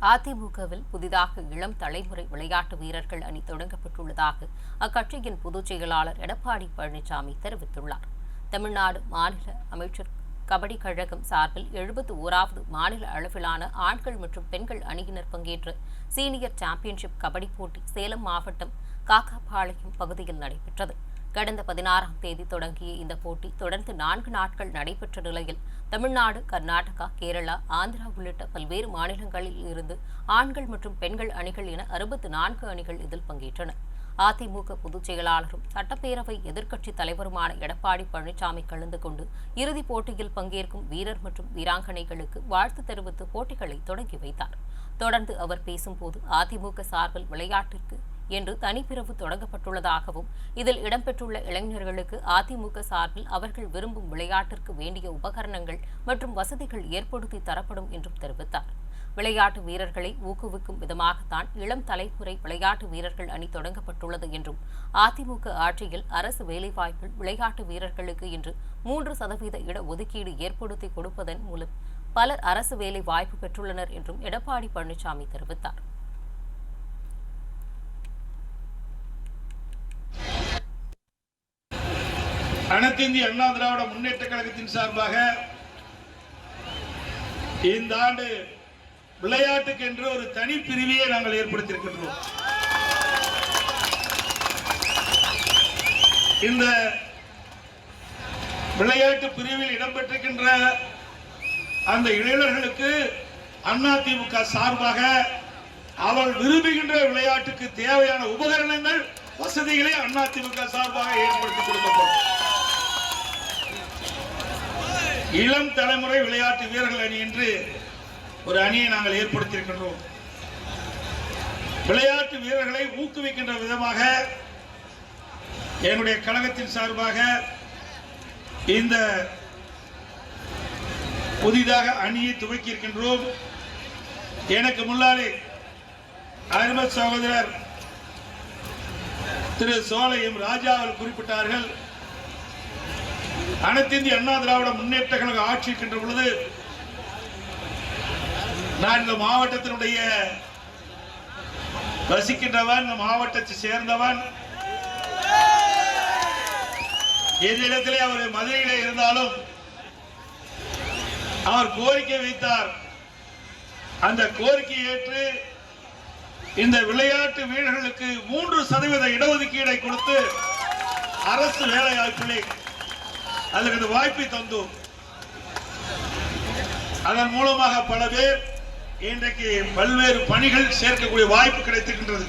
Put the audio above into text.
அதிமுகவில் புதிதாக இளம் தலைமுறை விளையாட்டு வீரர்கள் அணி தொடங்கப்பட்டுள்ளதாக அக்கட்சியின் பொதுச் செயலாளர் எடப்பாடி பழனிசாமி தெரிவித்துள்ளார். தமிழ்நாடு மாநில அமைச்சர் கபடி கழகம் சார்பில் 71வது மாநில அளவிலான ஆண்கள் மற்றும் பெண்கள் அணியினர் பங்கேற்ற சீனியர் சாம்பியன்ஷிப் கபடி போட்டி சேலம் மாவட்டம் காக்காபாளையம் பகுதியில் நடைபெற்றது. கடந்த 16ஆம் தேதி தொடங்கிய இந்த போட்டி தொடர்ந்து 4 நாட்கள் நடைபெற்ற நிலையில் தமிழ்நாடு, கர்நாடகா, கேரளா, ஆந்திரா உள்ளிட்ட பல்வேறு மாநிலங்களில் இருந்து ஆண்கள் மற்றும் பெண்கள் அணிகள் என 64 அணிகள் இதில் பங்கேற்றன. அதிமுக பொதுச் செயலாளரும் சட்டப்பேரவை எதிர்க்கட்சித் தலைவருமான எடப்பாடி பழனிசாமி கலந்து கொண்டு இறுதிப் போட்டியில் பங்கேற்கும் வீரர் மற்றும் வீராங்கனைகளுக்கு வாழ்த்து தெரிவித்து போட்டிகளை தொடங்கி வைத்தார். தொடர்ந்து அவர் பேசும்போது அதிமுக சார்பில் விளையாட்டிற்கு என்று தனிப்பிரிவு தொடங்கப்பட்டுள்ளதாகவும் இதில் இடம்பெற்றுள்ள இளைஞர்களுக்கு அதிமுக சார்பில் அவர்கள் விரும்பும் விளையாட்டிற்கு வேண்டிய உபகரணங்கள் மற்றும் வசதிகள் ஏற்படுத்தி தரப்படும் என்றும் தெரிவித்தார். விளையாட்டு வீரர்களை ஊக்குவிக்கும் விதமாகத்தான் இளம் தலைமுறை விளையாட்டு வீரர்கள் அணி தொடங்கப்பட்டுள்ளது என்றும் அதிமுக ஆட்சியில் அரசு வேலைவாய்ப்பில் விளையாட்டு வீரர்களுக்கு இன்று 3% இட ஒதுக்கீடு ஏற்படுத்தி கொடுப்பதன் மூலம் பலர் அரசு வேலை வாய்ப்பு பெற்றுள்ளனர் என்றும் எடப்பாடி பழனிசாமி தெரிவித்தார். அனைத்து இந்திய அண்ணா திராவிட முன்னேற்ற கழகத்தின் சார்பாக இந்த ஆண்டு விளையாட்டுக்கு என்று ஒரு தனி பிரிவையை நாங்கள் ஏற்படுத்தியிருக்கின்றோம். இந்த விளையாட்டு பிரிவில் இடம்பெற்றிருக்கின்ற அந்த இளைஞர்களுக்கு அதிமுக சார்பாக அவர்கள் விரும்புகின்ற விளையாட்டுக்கு தேவையான உபகரணங்கள், வசதிகளை அதிமுக சார்பாக ஏற்படுத்தி கொடுக்கப்படும். இளம் தலைமுறை விளையாட்டு வீரர்கள் அணி என்று ஒரு அணியை நாங்கள் ஏற்படுத்தியிருக்கின்றோம். விளையாட்டு வீரர்களை ஊக்குவிக்கின்ற விதமாக என்னுடைய கழகத்தின் சார்பாக இந்த புதிதாக அணியை துவக்கி இருக்கின்றோம். எனக்கு முன்னாலே அருமை சகோதரர் திரு சோலையும் ராஜா அவர்கள் குறிப்பிட்டார்கள். அனைத்து இந்திய அண்ணா திராவிட முன்னேற்ற கழக ஆட்சி இருக்கின்ற பொழுது நான் இந்த மாவட்டத்தினுடைய வசிக்கின்றவன், இந்த மாவட்டத்தை சேர்ந்தவன். என்னிடத்திலே அவர் மதுரையிலே இருந்தாலும் அவர் கோரிக்கை வைத்தார். அந்த கோரிக்கையை ஏற்று இந்த விளையாட்டு வீரர்களுக்கு 3% இடஒதுக்கீடை கொடுத்து அரசு வேலை வாய்ப்பிலே அதற்கு வாய்ப்பை தந்தோம். அதன் மூலமாக பல பேர் இன்றைக்கு பல்வேறு பணிகள் சேர்க்கக்கூடிய வாய்ப்பு கிடைத்திருக்கின்றது.